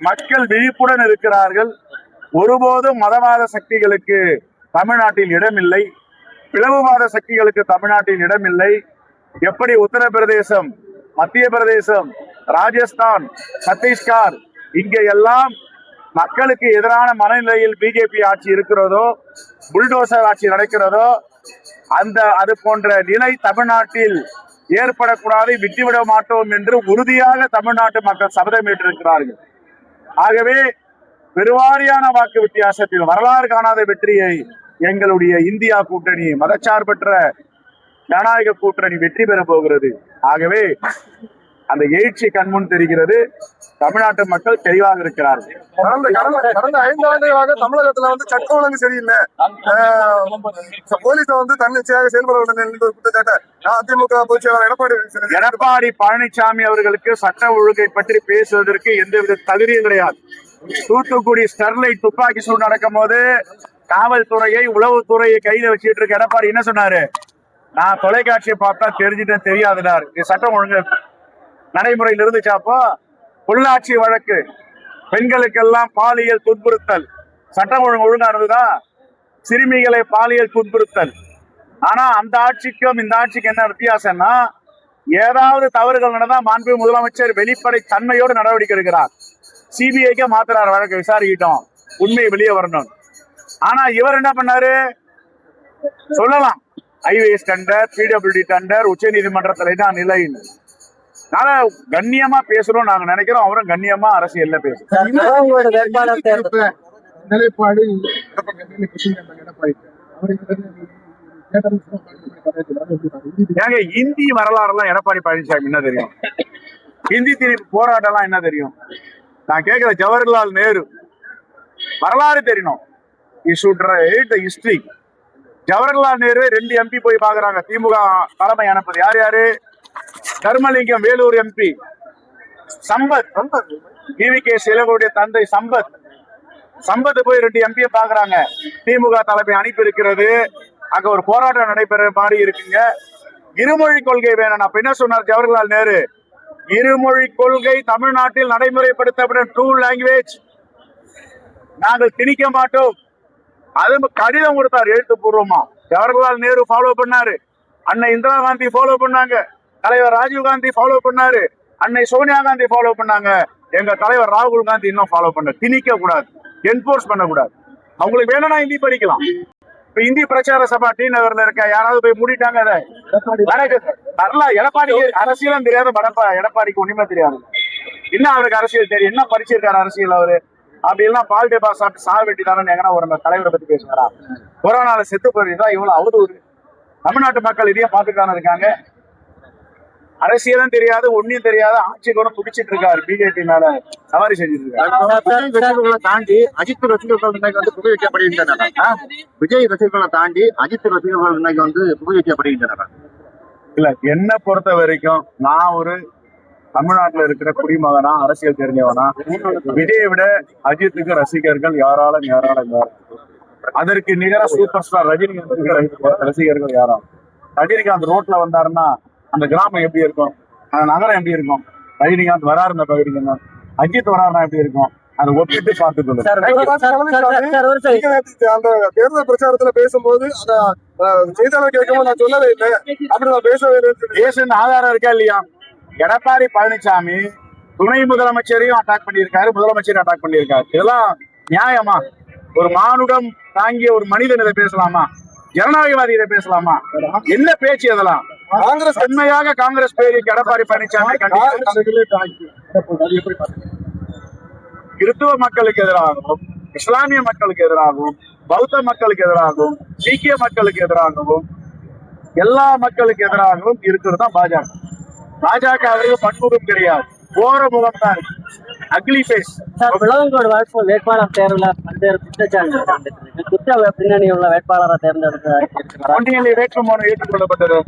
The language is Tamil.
மக்கள் விழிப்புடன் இருக்கிறார்கள். ஒருபோதும் மதவாத சக்திகளுக்கு தமிழ்நாட்டில் இடமில்லை, பிளவுவாத சக்திகளுக்கு தமிழ்நாட்டில் இடமில்லை. எப்படி உத்தரப்பிரதேசம், மத்திய பிரதேசம், ராஜஸ்தான், சத்தீஸ்கர் இங்கே எல்லாம் மக்களுக்கு எதிரான மனநிலையில் பிஜேபி ஆட்சி இருக்கிறதோ, புல்டோசர் ஆட்சி நடக்கிறதோ, அது போன்ற நிலை தமிழ்நாட்டில் ஏற்படக்கூடாது, விட்டுவிட மாட்டோம் என்று உறுதியாக தமிழ்நாட்டு மக்கள் சபதம் ஏற்றிருக்கிறார்கள். ஆகவே பெருவாரியான வாக்கு வித்தியாசத்தில் வரலாறு காணாத வெற்றியை எங்களுடைய இந்தியா கூட்டணி, மதச்சார்பற்ற ஜனநாயக கூட்டணி வெற்றி பெற போகிறது. ஆகவே அந்த எழுச்சி கண்முன் தெரிகிறது. தமிழ்நாட்டு மக்கள் தெளிவாக இருக்கிறார்கள். கடந்த 5 ஆண்டுகளாக தமிழகத்துல சட்டம் ஒழுங்கு சரியில்லை, போலீஸ் தன்னிச்சையாக செயல்பட குற்றச்சாட்டு அதிமுக பொதுச் செயலாளர் எடப்பாடி பழனிசாமி அவர்களுக்கு சட்ட ஒழுங்கை பற்றி பேசுவதற்கு எந்தவித தகுதியும் கிடையாது. தூத்துக்குடி ஸ்டெர்லைட் துப்பாக்கி சூடு நடக்கும் போது காவல்துறையை, உளவுத்துறையை கையில வச்சுட்டு இருக்க எடப்பாடி என்ன சொன்னாரு? நான் தொலைக்காட்சியை பார்த்தா தெரிஞ்சுட்டேன், தெரியாதுனார். சட்டம் ஒழுங்கு நடைமுறையில் இருந்துச்சாப்போ? பொள்ளாச்சி வழக்கு, பெண்களுக்கெல்லாம் பாலியல் துன்புறுத்தல், சட்டம் ஒழுங்கா இருந்ததா? சிறுமிகளை பாலியல் துன்புறுத்தல். ஆனா அந்த ஆட்சிக்கும் இந்த ஆட்சிக்கு என்ன வித்தியாசம்னா, ஏதாவது தவறுகள் நடந்தா மாண்பு முதலமைச்சர் வெளிப்படை தன்மையோடு நடவடிக்கை எடுக்கிறார். சிபிஐக்கு மாத்துறாரு, வழக்கு விசாரிக்கிட்டோம், உண்மை வெளியே வரணும். ஆனா இவர் என்ன பண்ணாரு? சொல்லலாம், ஐஏஎஸ் டெண்டர், பிடபிள்யூடி டெண்டர், உச்ச நீதிமன்றத்தில் தான் நிலை. கண்ணியமா பேசுறோம் நாங்க நினைக்கிறோம், அவரும் கண்ணியமா அரசியல்ல பேசுறோம். நிலைப்பாடு ஏங்க இந்தி வரலாறு எல்லாம் எடப்பாடி பழனிசாமி என்ன தெரியும்? ஹிந்தி திணிப்பு போராட்டம் எல்லாம் என்ன தெரியும்? நான் கேட்கிற ஜவஹர்லால் நேரு வரலாறு தெரியணும். ஹிஸ்டரி. ஜவஹர்லால் நேரு 2 MP போய் பாக்குறாங்க. திமுக தலைமை அனுப்புது. யார் யாரு? தர்மலிங்கம் வேலூர் MP, சம்பத், டிவிகே சிலருடைய தந்தை சம்பத் போய் 2 MP பாக்குறாங்க. திமுக தலைமை அனுப்பி இருக்கிறது. அங்க ஒரு போராட்டம் நடைபெற மாதிரி இருக்குங்க. இருமொழி கொள்கை வேணும். அப்ப என்ன சொன்னார் ஜவஹர்லால் நேரு? இருமொழி கொள்கை தமிழ்நாட்டில் நடைமுறைப்படுத்தப்படும் ட்ரூ லாங்குவேஜ் நாங்கள் திணிக்க மாட்டோம். அது கடிதம் கொடுத்தார் எழுத்துப்பூர்வமா. ஜவஹர்லால் நேரு ஃபாலோ பண்ணாரு, அன்னை இந்திரா காந்தி ஃபாலோ பண்ணாங்க, தலைவர் ராஜீவ் காந்தி ஃபாலோ பண்ணாரு, அன்னை சோனியா காந்தி ஃபாலோ பண்ணாங்க. எங்க தலைவர் ராகுல் காந்தி இன்னும் ஃபாலோ பண்ண. திணிக்க கூடாது, என்போர்ஸ் பண்ணக்கூடாது. அவங்களுக்கு வேணும்னா ஹிந்தி படிக்கலாம். இப்ப இந்தி பிரச்சார சபா டி நகர்ல இருக்க யாராவது போய் மூடிட்டாங்க. அதை எடப்பாடி அரசியலும் தெரியாது, எடப்பாடிக்கு ஒண்ணுமே தெரியாது. என்ன அவருக்கு அரசியல் தெரியும்? என்ன படிச்சிருக்காரு அரசியல் அவரு? அப்படி எல்லாம் பால் டேபா சாப்பிட்டு சாக வெட்டிதானு எங்கன்னா ஒரு தலைவரை பத்தி பேசுவாரா? கொரோனால செத்து போயிருந்தா இவ்வளவு அவதூறு. தமிழ்நாட்டு மக்கள் இதையும் பார்த்துட்டானு இருக்காங்க. அரசியலும் தெரியாது, ஒன்னும் தெரியாது, ஆட்சி கூட துடிச்சிட்டு இருக்காரு. பிஜேபி மேல சவாரி செஞ்சிட்டு இருக்காரு. தாண்டி அஜித் ரசிகர்கள் இன்னைக்கு புகை வைக்கப்படுகின்றனர். விஜய் ரசிகர்களை தாண்டி அஜித் ரசிகர்கள் இன்னைக்கு புகை வைக்கப்படுகின்றனர். இல்ல, என்ன பொறுத்த வரைக்கும் நான் ஒரு தமிழ்நாட்டுல இருக்கிற குடிமகனா, அரசியல் தெரிஞ்சவனா, விஜயை விட அஜித்துக்கு ரசிகர்கள் யாராலும் அதற்கு நிகர சூப்பர் ஸ்டார் ரஜினிகாந்த் ரசிகர்கள் யாராலும். ரஜினிகாந்த் ரோட்ல வந்தாருன்னா அந்த கிராமம் எப்படி இருக்கும், அந்த நகரம் எப்படி இருக்கும்? ரஜினிகாந்த் வராரு இந்த பகுதிக்கு, அஜித் வராருன்னா எப்படி இருக்கும்? அதை ஒப்பிட்டு பார்த்துக்கணும். அந்த தேர்தல் பிரச்சாரத்துல பேசும்போது செய்தியாளர் கேட்கும்போது நான் சொல்லவே இல்லை, அப்படி நான் பேசவே இல்லை. பேசுன ஆதாரம் இருக்கா இல்லையா? எடப்பாடி பழனிசாமி துணை முதலமைச்சரையும் அட்டாக் பண்ணியிருக்காரு, முதலமைச்சரையும் அட்டாக் பண்ணியிருக்காரு. இதெல்லாம் நியாயமா? ஒரு மானுடம் தாங்கிய ஒரு மனிதன் இதை பேசலாமா? ஜனநாயகவாதி இதை பேசலாமா? என்ன பேச்சு அதெல்லாம்? காங்கிரஸ் உண்மையாக காங்கிரஸ் பேருக்கு எடப்பாடி பழனிசாமி கிறிஸ்துவ மக்களுக்கு எதிராகவும், இஸ்லாமிய மக்களுக்கு எதிராகவும், பௌத்த மக்களுக்கு எதிராகவும், சீக்கிய மக்களுக்கு எதிராகவும், எல்லா மக்களுக்கு எதிராகவும் இருக்கிறது தான் பாஜக. பாஜக அவருக்கு பன்முகம் கிடையாது, ஓர முகம் தான் இருக்கு, அக்லி ஃபேஸ். வேட்பாளர் தேர்வுல பல்வேறு குற்ற பின்னணி உள்ள வேட்பாளரை தேர்ந்தெடுக்க வேட்புமனு ஏற்றுக்கொள்ளப்பட்டது.